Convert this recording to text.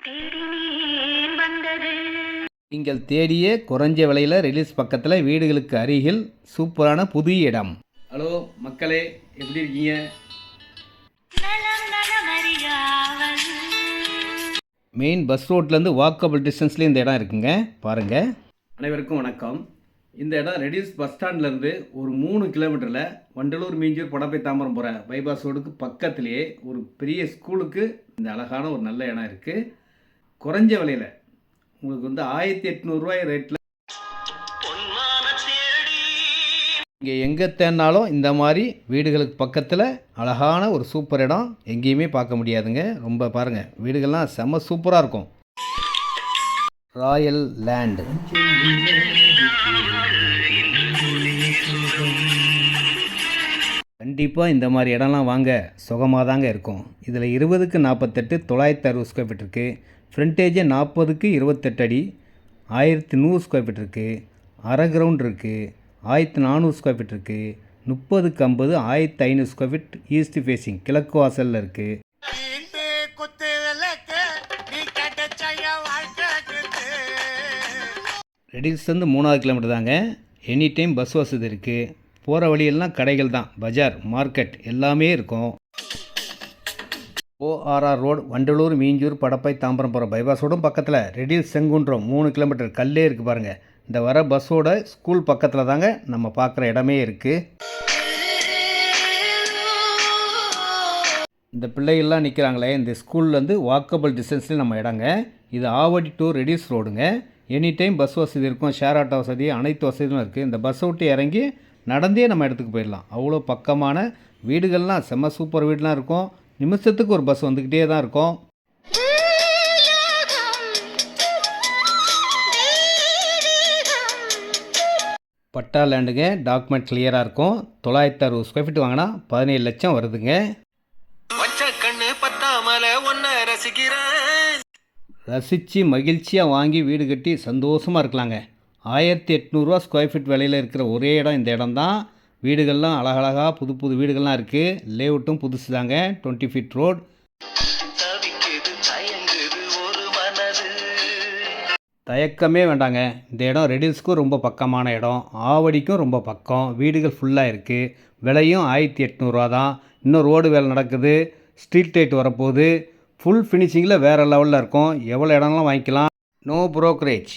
தேடினேன் வந்தது. நீங்கள் தேடிய குறைஞ்ச விலையில் ரிலீஸ் பக்கத்தில் வீடுகளுக்கு அருகில் சூப்பரான புது இடம். ஹலோ மக்களே, எப்படி இருக்கீங்க? நலம் நலமறியாவல். மெயின் பஸ் ரோட்லேருந்து வாக்கபிள் டிஸ்டன்ஸ்லேயே இந்த இடம் இருக்குங்க, பாருங்கள். அனைவருக்கும் வணக்கம். இந்த இடம் ரெடியூஸ் பஸ் ஸ்டாண்ட்லேருந்து ஒரு 3 கிலோமீட்டரில் வண்டலூர் மீஞ்சூர் படப்பை தாம்பரம் போகிற பைபாஸ் ரோடுக்கு பக்கத்துலேயே ஒரு பெரிய ஸ்கூலுக்கு இந்த அழகான ஒரு நல்ல இடம் இருக்குது. குறைஞ்ச விலையில் உங்களுக்கு 1800 ரூபாய் ரேட்டில் இங்கே எங்கே தேடினாலும் இந்த மாதிரி வீடுகளுக்கு பக்கத்தில் அழகான ஒரு சூப்பர் இடம் எங்கேயுமே பார்க்க முடியாதுங்க. ரொம்ப பாருங்கள், வீடுகள்லாம் செம்ம சூப்பராக இருக்கும். Royal land. கண்டிப்பாக இந்த மாதிரி இடம்லாம் வாங்க சுகமாக தாங்க இருக்கும். இதில் 20க்கு 48 960 ஸ்கொயர் ஃபீட் இருக்குது. ஃப்ரண்டேஜே 40க்கு 28 அடி 1100 ஸ்கொயர் ஃபீட் இருக்குது. அரை கிரவுண்ட் இருக்குது 1400 ஸ்கொயர் ஃபீட் இருக்குது. 30க்கு 50 1500 ஸ்கொயர் ஃபீட் ஈஸ்ட் ஃபேஸிங் கிழக்கு வாசலில் இருக்குது. ரெடியூஸ்லேருந்து 3 கிலோமீட்டர் தாங்க. எனி டைம் பஸ் வசதி இருக்குது. போகிற வழியெல்லாம் கடைகள் தான், பஜார் மார்க்கெட் எல்லாமே இருக்கும். ORR ரோடு வண்டலூர் மீஞ்சூர் படப்பை தாம்பரம் போகிற பைபாஸ் ரோடும் பக்கத்தில். ரெடியூஸ் செங்குன்றம் 3 கிலோமீட்டர் கல்லே இருக்குது பாருங்கள். இந்த வர பஸ்ஸோட ஸ்கூல் பக்கத்தில் தாங்க நம்ம பார்க்குற இடமே இருக்குது. இந்த பிள்ளைகள்லாம் நிற்கிறாங்களே, இந்த ஸ்கூல்லேருந்து வாக்கபிள் டிஸ்டன்ஸில் நம்ம இடங்க. இது ஆவடி டு ரெடியூஸ் ரோடுங்க. எனி டைம் பஸ் வசதி இருக்கும், ஷேர் ஆட்டோ வசதி, அனைத்து வசதியும் இருக்குது. இந்த பஸ்ஸை விட்டு இறங்கி நடந்தே நம்ம இடத்துக்கு போயிடலாம். அவ்வளோ பக்கமான வீடுகள்லாம் செம்ம சூப்பர் வீடுலாம் இருக்கும். நிமிஷத்துக்கு ஒரு பஸ் வந்துக்கிட்டே தான் இருக்கும். பட்டா லேண்டுங்க, டாக்குமெண்ட் கிளியராக இருக்கும். 960 ஸ்கொயர் ஃபீட் வாங்கினா 17 லட்சம் வருதுங்க. ரசித்து மகிழ்ச்சியாக வாங்கி வீடு கட்டி சந்தோஷமாக இருக்கலாங்க. 1800 ரூபா ஸ்கொயர் ஃபீட் விலையில் இருக்கிற ஒரே இடம் இந்த இடம் தான். வீடுகள்லாம் அழகழகாக புது புது வீடுகள்லாம் இருக்குது. லேஅவுட்டும் புதுசு தாங்க. 20 ஃபீட் ரோடு. தயக்கமே வேண்டாங்க. இந்த இடம் ரெடியூஸ்க்கும் ரொம்ப பக்கமான இடம், ஆவடிக்கும் ரொம்ப பக்கம். வீடுகள் ஃபுல்லாக இருக்குது. விலையும் 1800 ரூபா தான். இன்னும் ரோடு வேலை நடக்குது, ஸ்ட்ரீட் லைட் வரப்போகுது. ஃபுல் ஃபினிஷிங்கில் வேறு லெவலில் இருக்கும். எவ்வளோ இடம்லாம் வாங்கிக்கலாம். No brokerage.